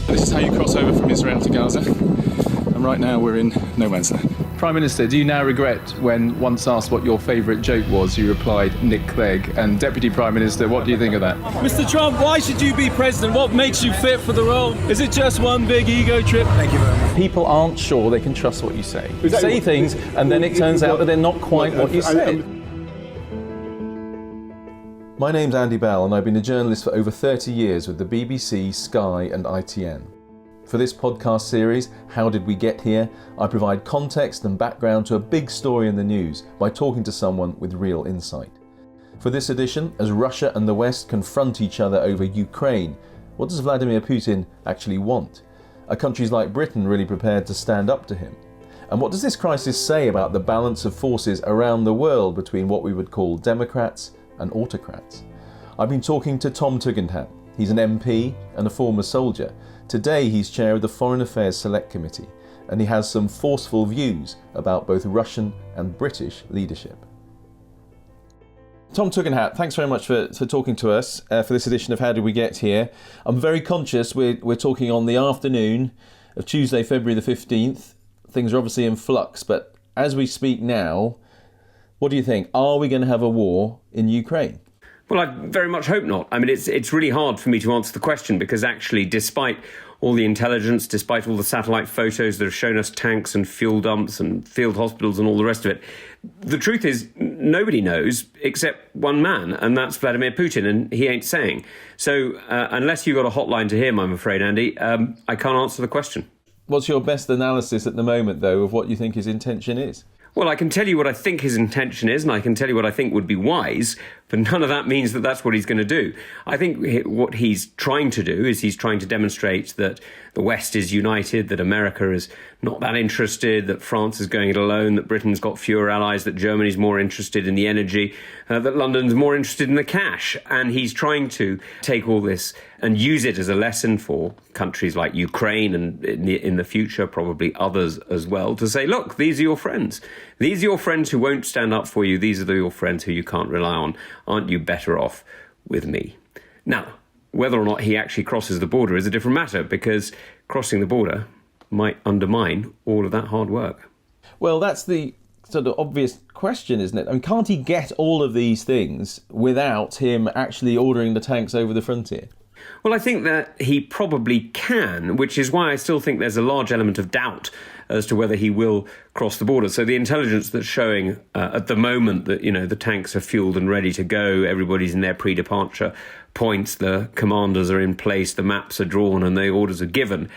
This is how you cross over from Israel to Gaza. And right now we're in no man's land. Prime Minister, do you now regret when once asked what your favourite joke was, you replied, Nick Clegg? And Deputy Prime Minister, what do you think of that? Mr. Trump, why should you be president? What makes you fit for the role? Is it just one big ego trip? Thank you very much. People aren't sure they can trust what you say. You say things and then it turns out that they're not quite what you said. My name's Andy Bell and I've been a journalist for over 30 years with the BBC, Sky and ITN. For this podcast series, How Did We Get Here?, I provide context and background to a big story in the news by talking to someone with real insight. For this edition, as Russia and the West confront each other over Ukraine, what does Vladimir Putin actually want? Are countries like Britain really prepared to stand up to him? And what does this crisis say about the balance of forces around the world between what we would call democrats and autocrats? I've been talking to Tom Tugendhat. He's an MP and a former soldier. Today he's chair of the Foreign Affairs Select Committee, and he has some forceful views about both Russian and British leadership. Tom Tugendhat, thanks very much for talking to us for this edition of How Did We Get Here? I'm very conscious we're talking on the afternoon of Tuesday, February the 15th. Things are obviously in flux, but as we speak now, what do you think? Are we going to have a war in Ukraine? Well, I very much hope not. I mean, it's really hard for me to answer the question because actually, despite all the intelligence, despite all the satellite photos that have shown us tanks and fuel dumps and field hospitals and all the rest of it, the truth is nobody knows except one man, and that's Vladimir Putin, and he ain't saying. So unless you've got a hotline to him, I'm afraid, Andy, I can't answer the question. What's your best analysis at the moment, though, of what you think his intention is? Well, I can tell you what I think his intention is, and I can tell you what I think would be wise, but none of that means that that's what he's going to do. I think what he's trying to do is he's trying to demonstrate that the West is united, that America is not that interested, that France is going it alone, that Britain's got fewer allies, that Germany's more interested in the energy, that London's more interested in the cash. And he's trying to take all this and use it as a lesson for countries like Ukraine and in the future, probably others as well, to say, look, these are your friends. These are your friends who won't stand up for you. These are your friends who you can't rely on. Aren't you better off with me? Now, whether or not he actually crosses the border is a different matter, because crossing the border might undermine all of that hard work. Well, that's the sort of obvious question, isn't it? I mean, can't he get all of these things without him actually ordering the tanks over the frontier? Well, I think that he probably can, which is why I still think there's a large element of doubt as to whether he will cross the border. So the intelligence that's showing at the moment that, you know, the tanks are fueled and ready to go, everybody's in their pre-departure points, the commanders are in place, the maps are drawn and the orders are given,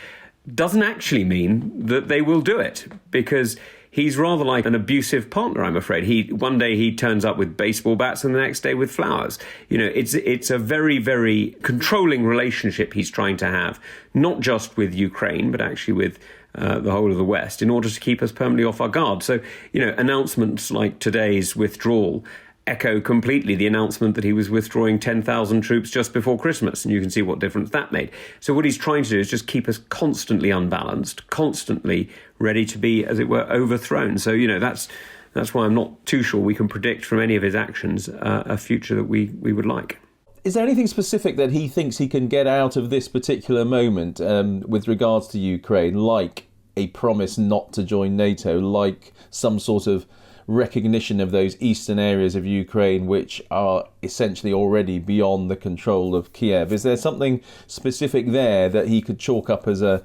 doesn't actually mean that they will do it, because he's rather like an abusive partner, I'm afraid. One day he turns up with baseball bats and the next day with flowers. You know, it's a very, very controlling relationship he's trying to have, not just with Ukraine, but actually with the whole of the West, in order to keep us permanently off our guard. So, you know, announcements like today's withdrawal echo completely the announcement that he was withdrawing 10,000 troops just before Christmas, and you can see what difference that made. So what he's trying to do is just keep us constantly unbalanced, constantly ready to be, as it were, overthrown. So, you know, that's why I'm not too sure we can predict from any of his actions a future that we would like. Is there anything specific that he thinks he can get out of this particular moment with regards to Ukraine, like a promise not to join NATO, like some sort of recognition of those eastern areas of Ukraine which are essentially already beyond the control of Kiev? Is there something specific there that he could chalk up as a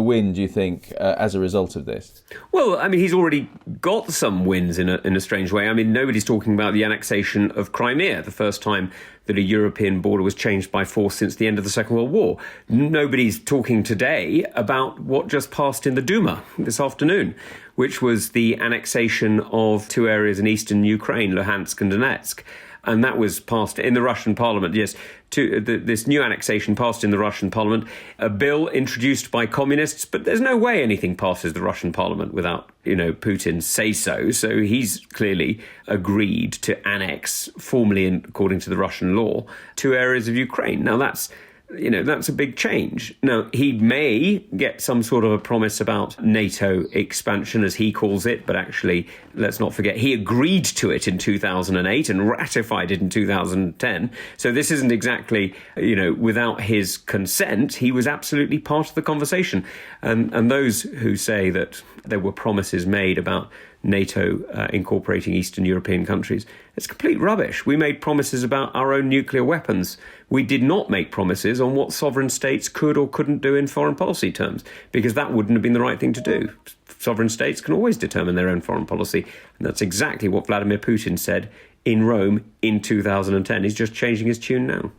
win, do you think, as a result of this? Well, I mean, he's already got some wins in a strange way. I mean, nobody's talking about the annexation of Crimea, the first time that a European border was changed by force since the end of the Second World War. Nobody's talking today about what just passed in the Duma this afternoon, which was the annexation of two areas in eastern Ukraine, Luhansk and Donetsk. And that was passed in the Russian parliament. Yes, this new annexation passed in the Russian parliament, a bill introduced by communists, but there's no way anything passes the Russian parliament without, you know, Putin say so. So he's clearly agreed to annex, formally according to the Russian law, two areas of Ukraine. Now that's that's a big change. Now, he may get some sort of a promise about NATO expansion, as he calls it, but actually, let's not forget, he agreed to it in 2008 and ratified it in 2010. So this isn't exactly, without his consent. He was absolutely part of the conversation. And those who say that there were promises made about NATO incorporating Eastern European countries, it's complete rubbish. We made promises about our own nuclear weapons. We did not make promises on what sovereign states could or couldn't do in foreign policy terms, because that wouldn't have been the right thing to do. Sovereign states can always determine their own foreign policy, and that's exactly what Vladimir Putin said in Rome in 2010. He's just changing his tune now.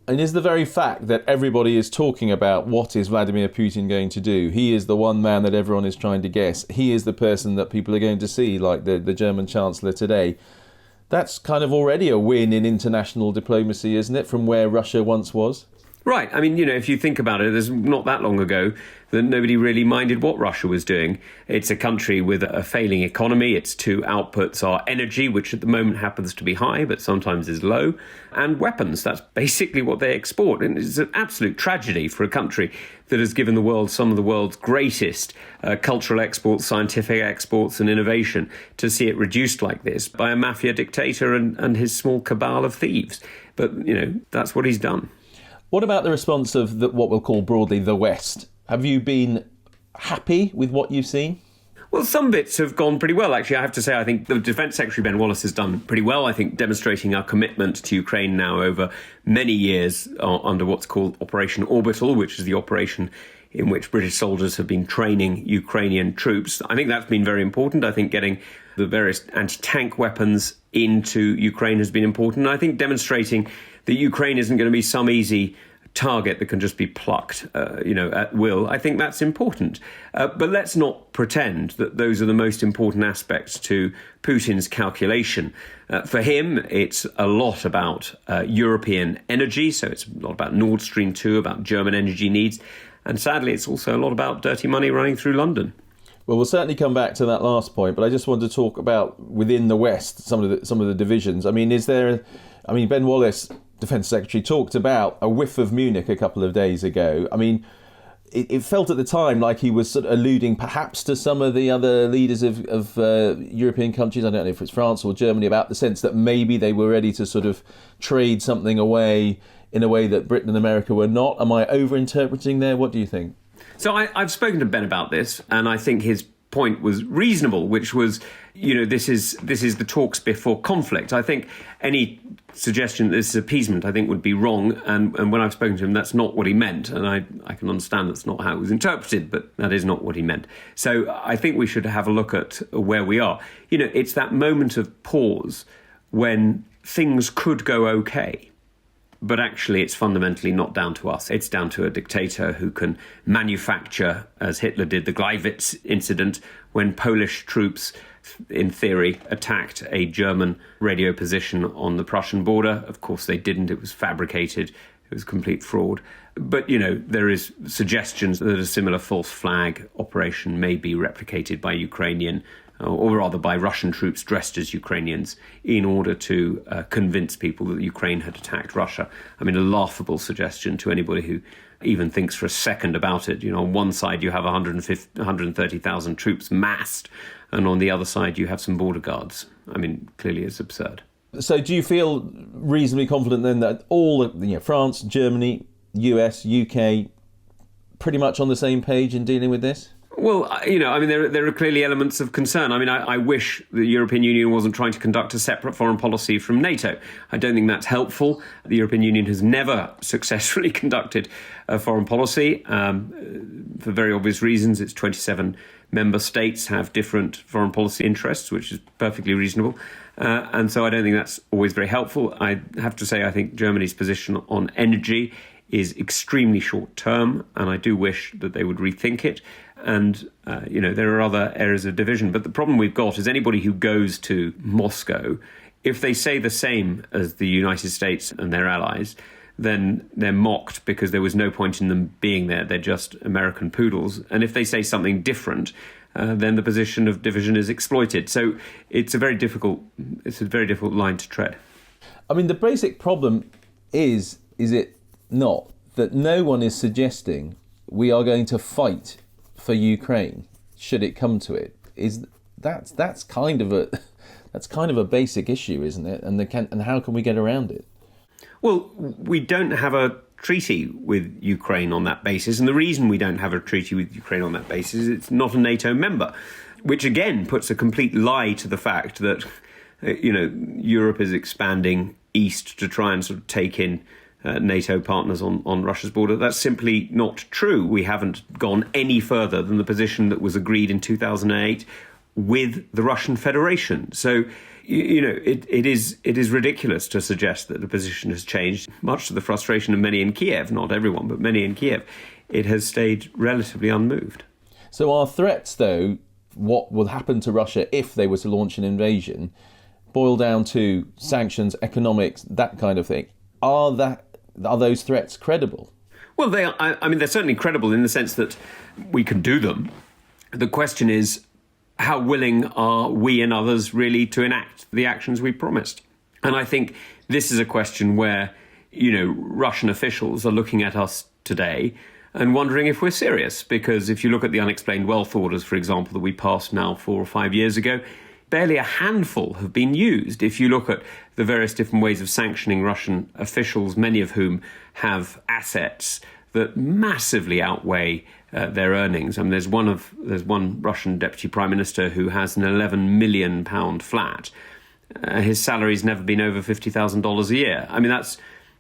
And is the very fact that everybody is talking about what is Vladimir Putin going to do, he is the one man that everyone is trying to guess, he is the person that people are going to see, like the German Chancellor today, that's kind of already a win in international diplomacy, isn't it, from where Russia once was? Right. I mean, if you think about it, there's not that long ago that nobody really minded what Russia was doing. It's a country with a failing economy. Its two outputs are energy, which at the moment happens to be high, but sometimes is low, and weapons. That's basically what they export. And it's an absolute tragedy for a country that has given the world some of the world's greatest cultural exports, scientific exports and innovation, to see it reduced like this by a mafia dictator and his small cabal of thieves. But, that's what he's done. What about the response of what we'll call broadly the West? Have you been happy with what you've seen? Well, some bits have gone pretty well, actually. I have to say, I think the Defence Secretary, Ben Wallace, has done pretty well, I think, demonstrating our commitment to Ukraine now over many years under what's called Operation Orbital, which is the operation in which British soldiers have been training Ukrainian troops. I think that's been very important. I think getting the various anti-tank weapons into Ukraine has been important. And I think demonstrating that Ukraine isn't going to be some easy target that can just be plucked, at will. I think that's important. But let's not pretend that those are the most important aspects to Putin's calculation. For him, it's a lot about European energy. So it's a lot about Nord Stream 2, about German energy needs. And sadly, it's also a lot about dirty money running through London. Well, we'll certainly come back to that last point, but I just wanted to talk about within the West some of the divisions. I mean, Ben Wallace, Defence Secretary, talked about a whiff of Munich a couple of days ago. I mean, it felt at the time like he was sort of alluding perhaps to some of the other leaders of European countries, I don't know if it's France or Germany, about the sense that maybe they were ready to sort of trade something away in a way that Britain and America were not. Am I overinterpreting there? What do you think? So I've spoken to Ben about this, and I think his point was reasonable, which was, this is the talks before conflict. I think any suggestion that this is appeasement, I think, would be wrong. And when I've spoken to him, that's not what he meant. And I can understand that's not how it was interpreted, but that is not what he meant. So I think we should have a look at where we are. It's that moment of pause when things could go okay. But actually, it's fundamentally not down to us. It's down to a dictator who can manufacture, as Hitler did, the Gleiwitz incident, when Polish troops, in theory, attacked a German radio position on the Prussian border. Of course, they didn't. It was fabricated. It was complete fraud. But, there is suggestions that a similar false flag operation may be replicated by Ukrainian or rather by Russian troops dressed as Ukrainians in order to convince people that Ukraine had attacked Russia. I mean, a laughable suggestion to anybody who even thinks for a second about it. On one side you have 130,000 troops massed, and on the other side you have some border guards. I mean, clearly it's absurd. So do you feel reasonably confident then that all, France, Germany, US, UK, pretty much on the same page in dealing with this? Well, there are clearly elements of concern. I mean, I wish the European Union wasn't trying to conduct a separate foreign policy from NATO. I don't think that's helpful. The European Union has never successfully conducted a foreign policy for very obvious reasons. Its 27 member states have different foreign policy interests, which is perfectly reasonable. And so I don't think that's always very helpful. I have to say I think Germany's position on energy is extremely short term, and I do wish that they would rethink it. And, there are other areas of division. But the problem we've got is anybody who goes to Moscow, if they say the same as the United States and their allies, then they're mocked because there was no point in them being there. They're just American poodles. And if they say something different, then the position of division is exploited. So it's a very difficult line to tread. I mean, the basic problem is it not that no one is suggesting we are going to fight for Ukraine should it come to it. That's kind of a basic issue, isn't it? And how can we get around it? Well, we don't have a treaty with Ukraine on that basis, and the reason we don't have a treaty with Ukraine on that basis is it's not a NATO member, which again puts a complete lie to the fact that Europe is expanding east to try and sort of take in NATO partners on Russia's border. That's simply not true. We haven't gone any further than the position that was agreed in 2008 with the Russian Federation. So, it is ridiculous to suggest that the position has changed, much to the frustration of many in Kiev, not everyone, but many in Kiev. It has stayed relatively unmoved. So our threats, though, what will happen to Russia if they were to launch an invasion, boil down to sanctions, economics, that kind of thing. Are those threats credible? Well, they're certainly credible in the sense that we can do them. The question is, how willing are we and others really to enact the actions we promised? And I think this is a question where, Russian officials are looking at us today and wondering if we're serious. Because if you look at the unexplained wealth orders, for example, that we passed now 4 or 5 years ago, barely a handful have been used. If you look at the various different ways of sanctioning Russian officials, many of whom have assets that massively outweigh their earnings. I mean, there's one Russian deputy prime minister who has an £11 million flat. His salary's never been over $50,000 a year. I mean,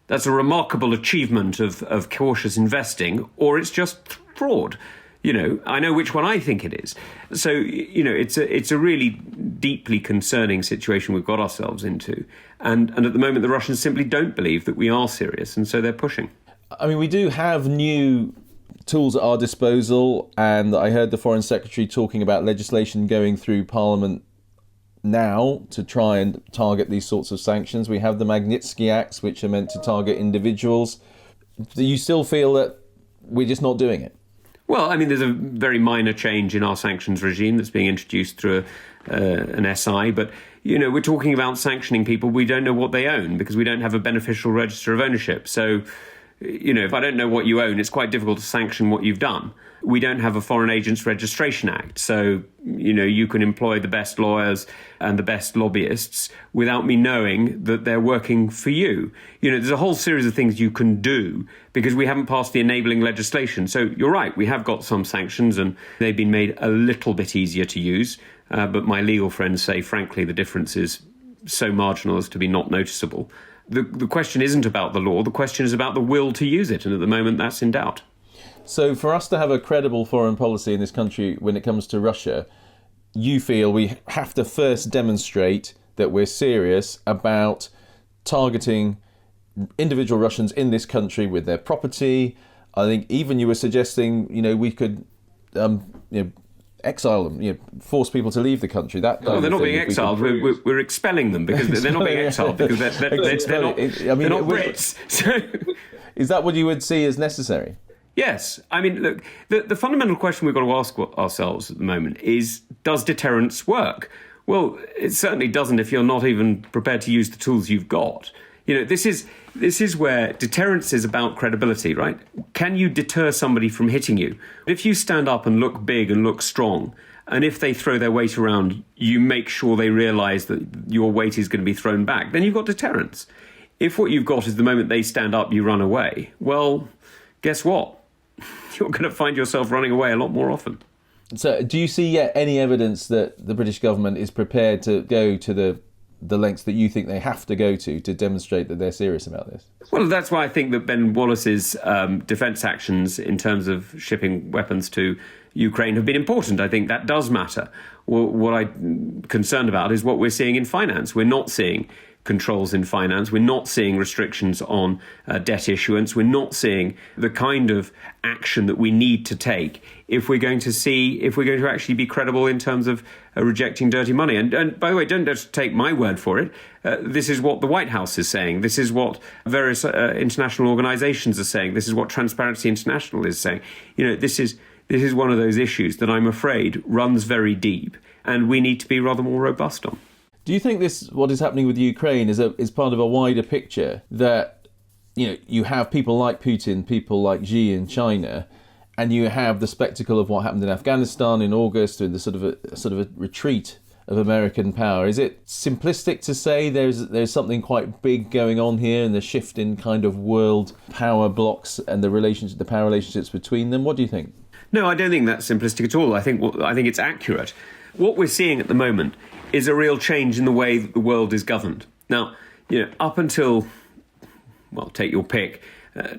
that's a remarkable achievement of cautious investing, or it's just fraud. I know which one I think it is. So, it's a really deeply concerning situation we've got ourselves into. And at the moment, the Russians simply don't believe that we are serious, and so they're pushing. I mean, we do have new tools at our disposal, and I heard the Foreign Secretary talking about legislation going through Parliament now to try and target these sorts of sanctions. We have the Magnitsky Acts, which are meant to target individuals. Do you still feel that we're just not doing it? Well, I mean, there's a very minor change in our sanctions regime that's being introduced through an SI, but, we're talking about sanctioning people we don't know what they own because we don't have a beneficial register of ownership. So, if I don't know what you own, it's quite difficult to sanction what you've done. We don't have a Foreign Agents Registration Act, so, you can employ the best lawyers and the best lobbyists without me knowing that they're working for you. There's a whole series of things you can do because we haven't passed the enabling legislation. So you're right, we have got some sanctions and they've been made a little bit easier to use. But my legal friends say, frankly, the difference is so marginal as to be not noticeable. The question isn't about the law, the question is about the will to use it, and at the moment that's in doubt. So for us to have a credible foreign policy in this country when it comes to Russia, you feel we have to first demonstrate that we're serious about targeting individual Russians in this country with their property. I think even you were suggesting, we could exile them, force people to leave the country. They're not being exiled. We're expelling them because they're not being exiled because they're not Brits. So, is that what you would see as necessary? Yes. I mean, look, the fundamental question we've got to ask ourselves at the moment is, does deterrence work? Well, it certainly doesn't if you're not even prepared to use the tools you've got. This is where deterrence is about credibility, right? Can you deter somebody from hitting you? If you stand up and look big and look strong, and if they throw their weight around, you make sure they realise that your weight is going to be thrown back, then you've got deterrence. If what you've got is the moment they stand up, you run away, well, guess what? You're going to find yourself running away a lot more often. So do you see yet any evidence that the British government is prepared to go to the lengths that you think they have to go to demonstrate that they're serious about this? Well, that's why I think that Ben Wallace's defence actions in terms of shipping weapons to Ukraine have been important. I think that does matter. What I'm concerned about is what we're seeing in finance. We're not seeing controls in finance. We're not seeing restrictions on debt issuance. We're not seeing the kind of action that we need to take if we're going to actually be credible in terms of rejecting dirty money. And by the way, don't just take my word for it. This is what the White House is saying. This is what various international organizations are saying. This is what Transparency International is saying. This is one of those issues that I'm afraid runs very deep, and we need to be rather more robust on. Do you think what is happening with Ukraine is part of a wider picture that you have people like Putin, people like Xi in China, and you have the spectacle of what happened in Afghanistan in August, and the sort of a retreat of American power. Is it simplistic to say there's something quite big going on here, and the shift in kind of world power blocks and the power relationships between them? What do you think? No, I don't think that's simplistic at all. I think it's accurate. What we're seeing at the moment is a real change in the way that the world is governed. Now, up until, well, take your pick,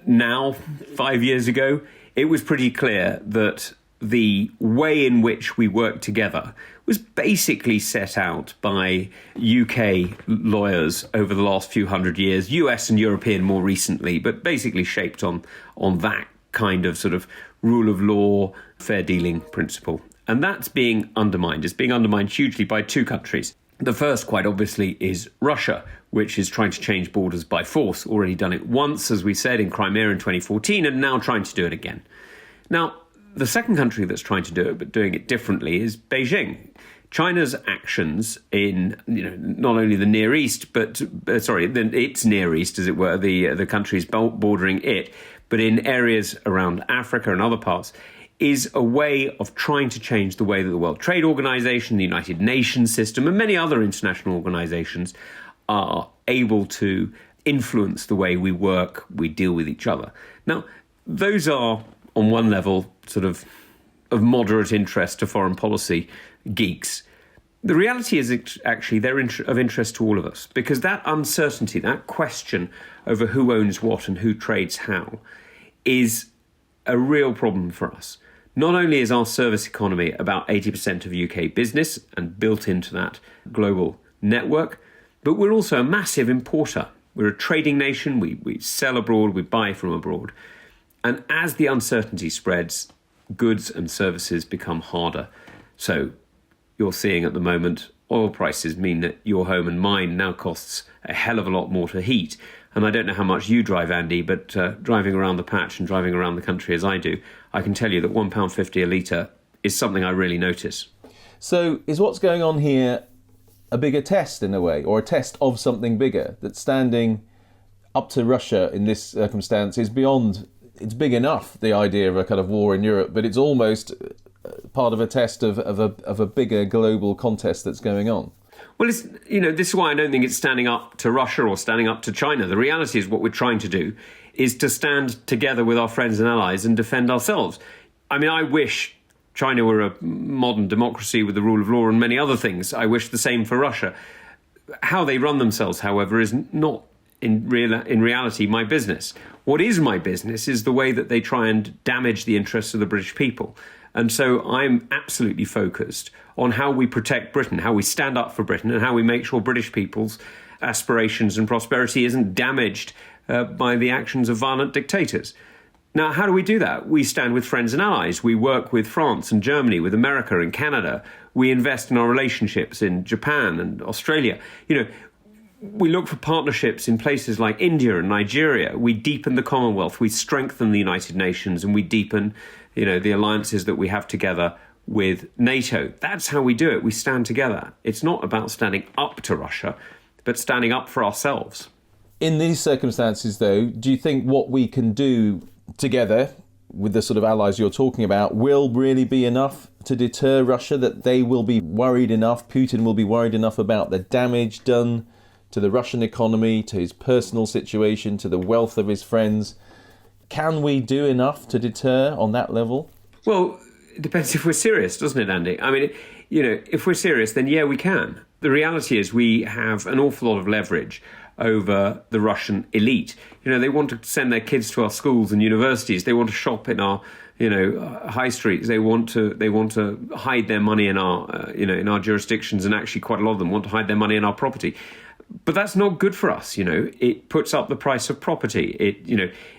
now, 5 years ago, it was pretty clear that the way in which we work together was basically set out by UK lawyers over the last few hundred years, US and European more recently, but basically shaped on that kind of sort of rule of law, fair dealing principle. And that's being undermined. It's being undermined hugely by two countries. The first, quite obviously, is Russia, which is trying to change borders by force. Already done it once, as we said, in Crimea in 2014, and now trying to do it again. Now, the second country that's trying to do it, but doing it differently, is Beijing. China's actions in not only the Near East, but its Near East, as it were, the countries bordering it, but in areas around Africa and other parts, is a way of trying to change the way that the World Trade Organization, the United Nations system, and many other international organizations are able to influence the way we work, we deal with each other. Now, those are, on one level, sort of moderate interest to foreign policy geeks. The reality is actually they're of interest to all of us, because that uncertainty, that question over who owns what and who trades how, is a real problem for us. Not only is our service economy about 80% of UK business and built into that global network, but we're also a massive importer. We're a trading nation, we sell abroad, we buy from abroad. And as the uncertainty spreads, goods and services become harder. So you're seeing at the moment oil prices mean that your home and mine now costs a hell of a lot more to heat. And I don't know how much you drive, Andy, but driving around the patch and driving around the country as I do, I can tell you that £1.50 a litre is something I really notice. So is what's going on here a bigger test in a way, or a test of something bigger, that standing up to Russia in this circumstance is beyond, it's big enough, the idea of a kind of war in Europe, but it's almost part of a test of a bigger global contest that's going on? Well, this is why I don't think it's standing up to Russia or standing up to China. The reality is what we're trying to do is to stand together with our friends and allies and defend ourselves. I mean, I wish China were a modern democracy with the rule of law and many other things. I wish the same for Russia. How they run themselves, however, is not in reality my business. What is my business is the way that they try and damage the interests of the British people. And so I'm absolutely focused on how we protect Britain, how we stand up for Britain, and how we make sure British people's aspirations and prosperity isn't damaged by the actions of violent dictators. Now, how do we do that? We stand with friends and allies. We work with France and Germany, with America and Canada. We invest in our relationships in Japan and Australia. We look for partnerships in places like India and Nigeria. We deepen the Commonwealth. We strengthen the United Nations, and we deepen the alliances that we have together with NATO. That's how we do it. We stand together. It's not about standing up to Russia, but standing up for ourselves. In these circumstances, though, do you think what we can do together with the sort of allies you're talking about will really be enough to deter Russia, that they will be worried enough, Putin will be worried enough about the damage done to the Russian economy, to his personal situation, to the wealth of his friends? Can we do enough to deter on that level? Well, it depends if we're serious, doesn't it, Andy? I mean, if we're serious, then yeah, we can. The reality is we have an awful lot of leverage over the Russian elite. They want to send their kids to our schools and universities. They want to shop in our, high streets. They want to hide their money in our, in our jurisdictions, and actually quite a lot of them want to hide their money in our property. But that's not good for us. It puts up the price of property.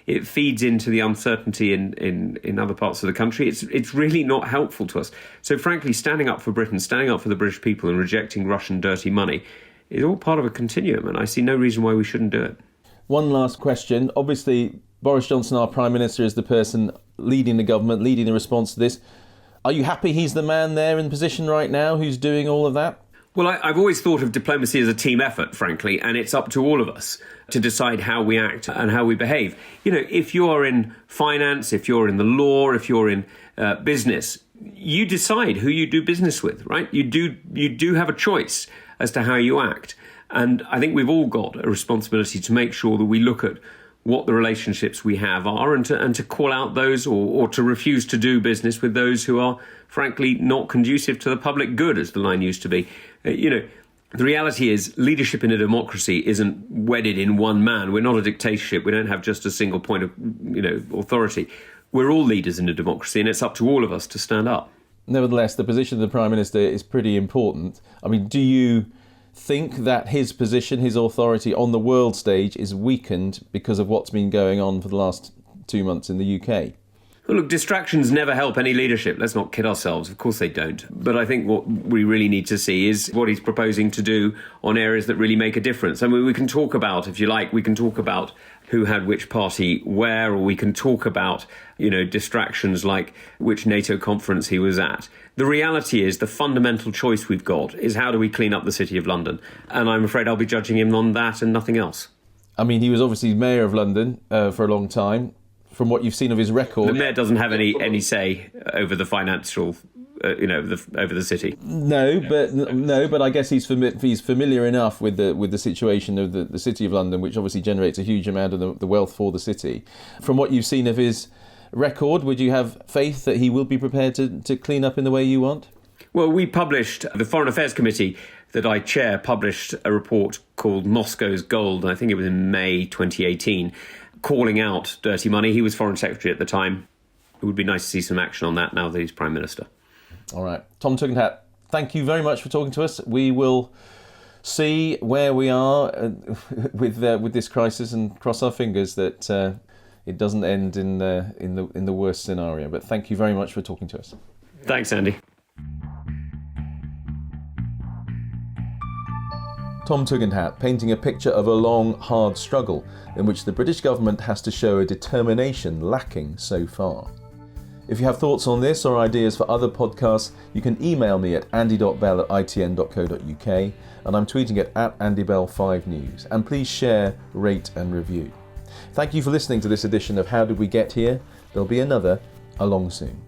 It feeds into the uncertainty in other parts of the country. It's really not helpful to us. So frankly, standing up for Britain, standing up for the British people, and rejecting Russian dirty money is all part of a continuum, and I see no reason why we shouldn't do it. One last question. Obviously, Boris Johnson, our Prime Minister, is the person leading the government, leading the response to this. Are you happy he's the man there in position right now who's doing all of that? Well, I've always thought of diplomacy as a team effort, frankly, and it's up to all of us to decide how we act and how we behave. You know, if you're in finance, if you're in the law, if you're in business, you decide who you do business with, right? You do have a choice as to how you act. And I think we've all got a responsibility to make sure that we look at what the relationships we have are and to call out those or to refuse to do business with those who are, frankly, not conducive to the public good, as the line used to be. The reality is leadership in a democracy isn't wedded in one man. We're not a dictatorship. We don't have just a single point of, authority. We're all leaders in a democracy, and it's up to all of us to stand up. Nevertheless, the position of the Prime Minister is pretty important. I mean, do you think that his position, his authority on the world stage is weakened because of what's been going on for the last 2 months in the UK? Well, look, distractions never help any leadership. Let's not kid ourselves. Of course they don't. But I think what we really need to see is what he's proposing to do on areas that really make a difference. I mean, we can talk about, if you like, we can talk about who had which party where, or we can talk about, distractions like which NATO conference he was at. The reality is the fundamental choice we've got is how do we clean up the City of London? And I'm afraid I'll be judging him on that and nothing else. I mean, he was obviously Mayor of London for a long time. From what you've seen of his record, the mayor doesn't have any say over the financial, over the city. No, but I guess he's familiar enough with the situation of the City of London, which obviously generates a huge amount of the wealth for the city. From what you've seen of his record, would you have faith that he will be prepared to clean up in the way you want? Well, the Foreign Affairs Committee that I chair published a report called Moscow's Gold, and I think it was in May 2018. Calling out dirty money. He was Foreign Secretary at the time. It would be nice to see some action on that now that he's Prime Minister. All right. Tom Tugendhat, thank you very much for talking to us. We will see where we are with this crisis and cross our fingers that it doesn't end in the worst scenario. But thank you very much for talking to us. Thanks, Andy. Tom Tugendhat painting a picture of a long, hard struggle in which the British government has to show a determination lacking so far. If you have thoughts on this or ideas for other podcasts, you can email me at andy.bell@itn.co.uk and I'm tweeting it at AndyBell5News. And please share, rate and review. Thank you for listening to this edition of How Did We Get Here? There'll be another along soon.